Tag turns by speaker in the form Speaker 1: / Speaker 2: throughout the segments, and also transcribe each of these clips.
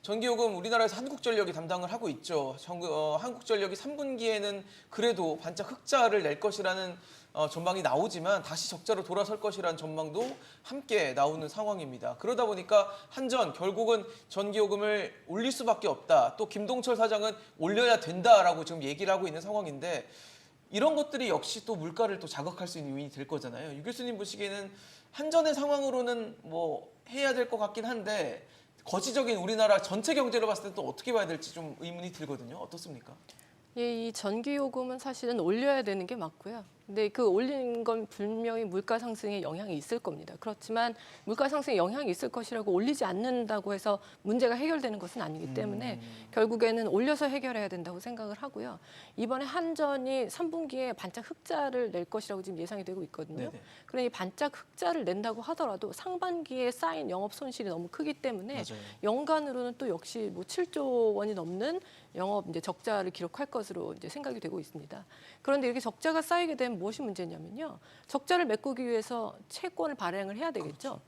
Speaker 1: 전기요금 우리나라에서 한국전력이 담당을 하고 있죠. 한국전력이 3분기에는 그래도 반짝 흑자를 낼 것이라는 전망이 나오지만 다시 적자로 돌아설 것이라는 전망도 함께 나오는 상황입니다. 그러다 보니까 한전 결국은 전기요금을 올릴 수밖에 없다. 또 김동철 사장은 올려야 된다라고 지금 얘기를 하고 있는 상황인데 이런 것들이 역시 또 물가를 또 자극할 수 있는 요인이 될 거잖아요. 유 교수님 보시기에는 한전의 상황으로는 뭐 해야 될 것 같긴 한데 거시적인 우리나라 전체 경제로 봤을 때 또 어떻게 봐야 될지 좀 의문이 들거든요. 어떻습니까?
Speaker 2: 예, 이 전기요금은 사실은 올려야 되는 게 맞고요. 근데 그 올리는 건 분명히 물가 상승에 영향이 있을 겁니다. 그렇지만 물가 상승에 영향이 있을 것이라고 올리지 않는다고 해서 문제가 해결되는 것은 아니기 때문에 결국에는 올려서 해결해야 된다고 생각을 하고요. 이번에 한전이 3분기에 반짝 흑자를 낼 것이라고 지금 예상이 되고 있거든요.
Speaker 1: 네네.
Speaker 2: 그러니 반짝 흑자를 낸다고 하더라도 상반기에 쌓인 영업 손실이 너무 크기 때문에
Speaker 1: 맞아요.
Speaker 2: 연간으로는 또 역시 뭐 7조 원이 넘는 영업 이제 적자를 기록할 것으로 이제 생각이 되고 있습니다. 그런데 이렇게 적자가 쌓이게 되면 무엇이 문제냐면요. 적자를 메꾸기 위해서 채권을 발행을 해야 되겠죠.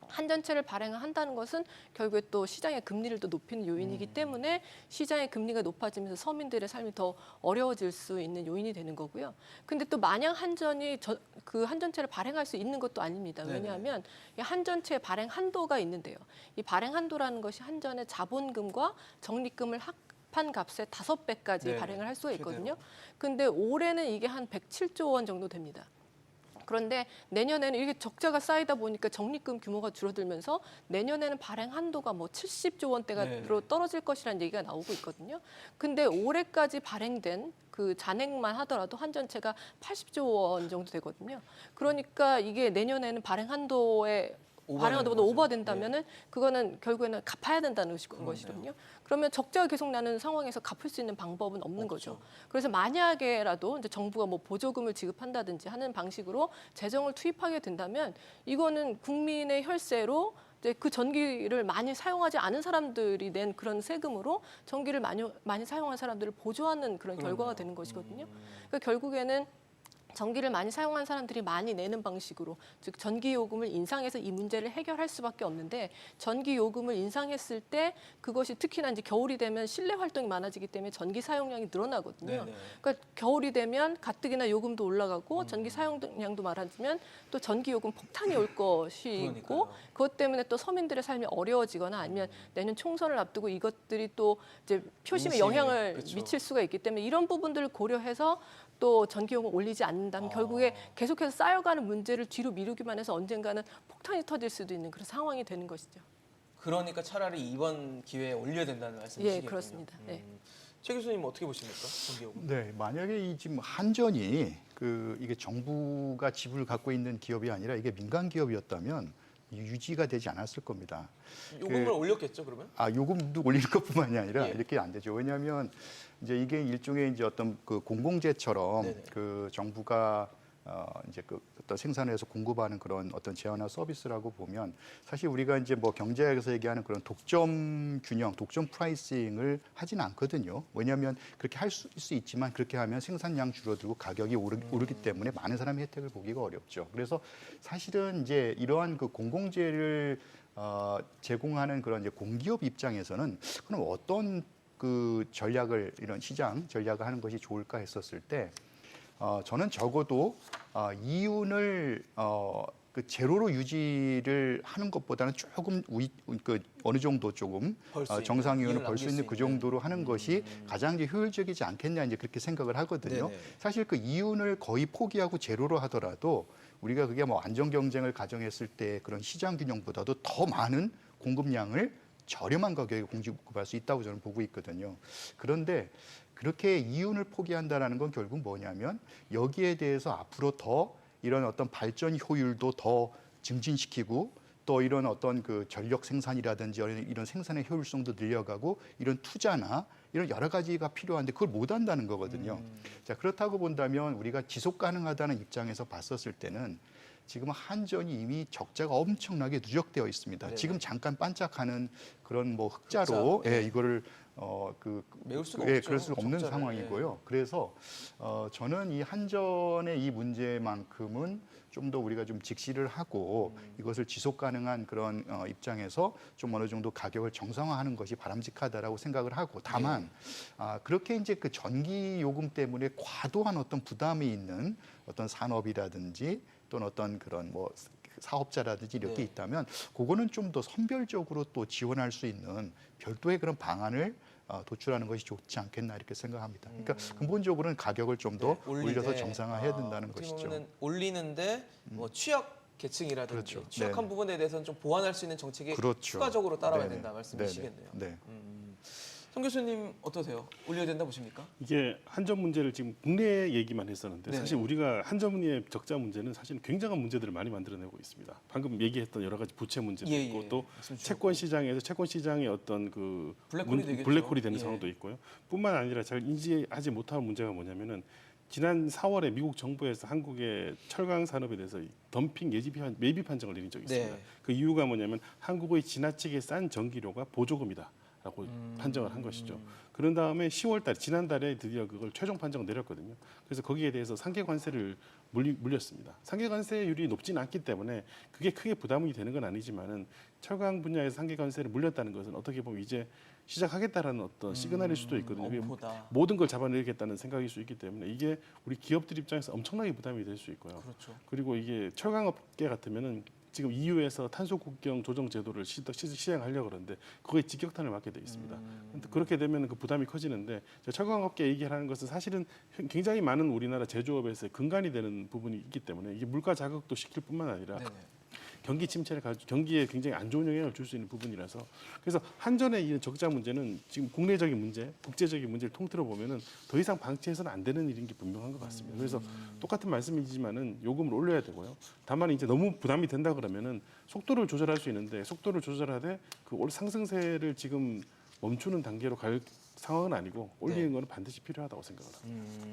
Speaker 2: 한전채를 발행을 한다는 것은 결국에 또 시장의 금리를 또 높이는 요인이기 때문에 시장의 금리가 높아지면서 서민들의 삶이 더 어려워질 수 있는 요인이 되는 거고요. 근데 또 마냥 한전이 그 한전채를 발행할 수 있는 것도 아닙니다. 왜냐하면 이 한전채 발행 한도가 있는데요. 이 발행 한도라는 것이 한전의 자본금과 적립금을 합한 값의 5배까지
Speaker 1: 네네.
Speaker 2: 발행을 할 수가 있거든요.
Speaker 1: 최대로.
Speaker 2: 근데 올해는 이게 한 107조 원 정도 됩니다. 그런데 내년에는 이게 적자가 쌓이다 보니까 적립금 규모가 줄어들면서 내년에는 발행 한도가 뭐 70조 원대로 떨어질 것이라는 얘기가 나오고 있거든요. 근데 올해까지 발행된 그 잔액만 하더라도 한전채가 80조 원 정도 되거든요. 그러니까 이게 내년에는 발행 한도에 발행 한도보다 오버된다면은 그거는 결국에는 갚아야 된다는 것이거든요. 그러면 적자가 계속 나는 상황에서 갚을 수 있는 방법은 없는 거죠. 그래서 만약에라도 이제 정부가 뭐 보조금을 지급한다든지 하는 방식으로 재정을 투입하게 된다면 이거는 국민의 혈세로 이제 그 전기를 많이 사용하지 않은 사람들이 낸 그런 세금으로 전기를 많이 사용한 사람들을 보조하는 그런 결과가 되는 것이거든요. 그러니까 결국에는 전기를 많이 사용한 사람들이 많이 내는 방식으로 즉 전기요금을 인상해서 이 문제를 해결할 수밖에 없는데 전기요금을 인상했을 때 그것이 특히나 이제 겨울이 되면 실내 활동이 많아지기 때문에 전기 사용량이 늘어나거든요. 그러니까 겨울이 되면 가뜩이나 요금도 올라가고 전기 사용량도 많아지면 또 전기요금 폭탄이 올 것이고 그것 때문에 또 서민들의 삶이 어려워지거나 아니면 내년 총선을 앞두고 이것들이 또 이제 표심에 영향을 미칠 수가 있기 때문에 이런 부분들을 고려해서 또 전기요금 올리지 않는다면 결국에 계속해서 쌓여가는 문제를 뒤로 미루기만 해서 언젠가는 폭탄이 터질 수도 있는 그런 상황이 되는 것이죠.
Speaker 1: 그러니까 차라리 이번 기회에 올려야 된다는 말씀이시겠군요.
Speaker 2: 예, 그렇습니다. 네.
Speaker 1: 최 교수님 어떻게 보십니까? 전기요금.
Speaker 3: 네, 만약에 이 지금 한전이 이게 정부가 지분을 갖고 있는 기업이 아니라 이게 민간 기업이었다면 유지가 되지 않았을 겁니다.
Speaker 1: 요금을 올렸겠죠, 그러면?
Speaker 3: 요금도 올리는 것뿐만이 아니라 이렇게 안 되죠. 왜냐하면 이제 이게 일종의 이제 어떤 그 공공재처럼 그 정부가 이제 그 어떤 생산해서 공급하는 그런 어떤 제어나 서비스라고 보면 사실 우리가 이제 뭐 경제학에서 얘기하는 그런 독점 균형, 독점 프라이싱을 하진 않거든요. 왜냐하면 그렇게 할 수 있지만 그렇게 하면 생산량 줄어들고 가격이 오르기 때문에 많은 사람이 혜택을 보기가 어렵죠. 그래서 사실은 이제 이러한 그 공공재를 제공하는 그런 이제 공기업 입장에서는 그럼 어떤 그 전략을 이런 시장 전략을 하는 것이 좋을까 했었을 때 저는 적어도 이윤을 그 제로로 유지를 하는 것보다는 조금 어느 정도 조금 정상 이윤을 벌 수 있는 그 정도로 하는 것이 가장 이제 효율적이지 않겠냐 이제 그렇게 생각을 하거든요. 사실 그 이윤을 거의 포기하고 제로로 하더라도 우리가 그게 뭐 안정 경쟁을 가정했을 때 그런 시장 균형보다도 더 많은 공급량을 저렴한 가격에 공급할 수 있다고 저는 보고 있거든요. 그런데 그렇게 이윤을 포기한다는 건 결국 뭐냐면 여기에 대해서 앞으로 더 이런 어떤 발전 효율도 더 증진시키고 또 이런 어떤 그 전력 생산이라든지 이런 생산의 효율성도 늘려가고 이런 투자나 이런 여러 가지가 필요한데 그걸 못 한다는 거거든요. 자, 그렇다고 본다면 우리가 지속 가능하다는 입장에서 봤었을 때는 지금 한전이 이미 적자가 엄청나게 누적되어 있습니다.
Speaker 1: 네네.
Speaker 3: 지금 잠깐 반짝하는 그런 뭐 흑자로
Speaker 1: 흑자. 네.
Speaker 3: 이거를
Speaker 1: 메울 수가
Speaker 3: 예,
Speaker 1: 없죠.
Speaker 3: 그럴 수가 없는
Speaker 1: 적자를.
Speaker 3: 상황이고요. 그래서 저는 이 한전의 이 문제만큼은 좀 더 우리가 좀 직시를 하고 이것을 지속 가능한 그런 입장에서 좀 어느 정도 가격을 정상화하는 것이 바람직하다라고 생각을 하고 다만 그렇게 이제 그 전기 요금 때문에 과도한 어떤 부담이 있는 어떤 산업이라든지 또는 어떤 그런 뭐 사업자라든지 이렇게
Speaker 1: 네.
Speaker 3: 있다면 그거는 좀 더 선별적으로 또 지원할 수 있는 별도의 그런 방안을 도출하는 것이 좋지 않겠나 이렇게 생각합니다. 그러니까 근본적으로는 가격을 좀 더 올려서 정상화해야 된다는
Speaker 1: 어떻게
Speaker 3: 것이죠.
Speaker 1: 보면은 올리는데 뭐 취약 계층이라든지
Speaker 3: 그렇죠.
Speaker 1: 취약한
Speaker 3: 네.
Speaker 1: 부분에 대해서는 좀 보완할 수 있는 정책이
Speaker 3: 그렇죠.
Speaker 1: 추가적으로 따라와야
Speaker 3: 네네.
Speaker 1: 된다 말씀이시겠네요.
Speaker 3: 네.
Speaker 1: 송 교수님 어떠세요? 올려야 된다 보십니까?
Speaker 4: 이게 한전 문제를 지금 국내 얘기만 했었는데
Speaker 1: 네네.
Speaker 4: 사실 우리가 한전의 적자 문제는 사실 굉장한 문제들을 많이 만들어내고 있습니다. 방금 얘기했던 여러 가지 부채 문제도
Speaker 1: 예,
Speaker 4: 있고
Speaker 1: 예.
Speaker 4: 또
Speaker 1: 말씀 주셨고.
Speaker 4: 채권 시장에서 채권 시장의 어떤 그
Speaker 1: 블랙홀이 되겠죠.
Speaker 4: 블랙홀이 되는
Speaker 1: 예.
Speaker 4: 상황도 있고요. 뿐만 아니라 잘 인지하지 못하는 문제가 뭐냐면은 지난 4월에 미국 정부에서 한국의 철강 산업에 대해서 덤핑 매입 판정을 내린 적이 있습니다.
Speaker 1: 네.
Speaker 4: 그 이유가 뭐냐면 한국의 지나치게 싼 전기료가 보조금이다. 라고 판정을 한 것이죠. 그런 다음에 10월달 지난달에 드디어 그걸 최종 판정을 내렸거든요. 그래서 거기에 대해서 상계 관세를 물렸습니다. 상계 관세율이 높지는 않기 때문에 그게 크게 부담이 되는 건 아니지만은 철강 분야에서 상계 관세를 물렸다는 것은 어떻게 보면 이제 시작하겠다라는 어떤 시그널일 수도 있거든요.
Speaker 1: 엄포다.
Speaker 4: 모든 걸 잡아내겠다는 생각일 수 있기 때문에 이게 우리 기업들 입장에서 엄청나게 부담이 될 수 있고요.
Speaker 1: 그렇죠.
Speaker 4: 그리고 이게 철강업계 같으면은 지금 EU에서 탄소 국경 조정 제도를 시행하려고 그러는데 거기에 직격탄을 맞게 돼 있습니다. 그렇게 되면 그 부담이 커지는데 철강업계 얘기하는 것은 사실은 굉장히 많은 우리나라 제조업에서 근간이 되는 부분이 있기 때문에 이게 물가 자극도 시킬 뿐만 아니라
Speaker 1: 네네.
Speaker 4: 경기 침체를 경기에 굉장히 안 좋은 영향을 줄 수 있는 부분이라서 그래서 한전의 이 적자 문제는 지금 국내적인 문제, 국제적인 문제를 통틀어 보면은 더 이상 방치해서는 안 되는 일인 게 분명한 것 같습니다. 그래서 똑같은 말씀이지만은 요금을 올려야 되고요. 다만 이제 너무 부담이 된다 그러면은 속도를 조절할 수 있는데 속도를 조절하되 그 상승세를 지금 멈추는 단계로 갈 상황은 아니고 올리는 거는 반드시 필요하다고 생각을 합니다.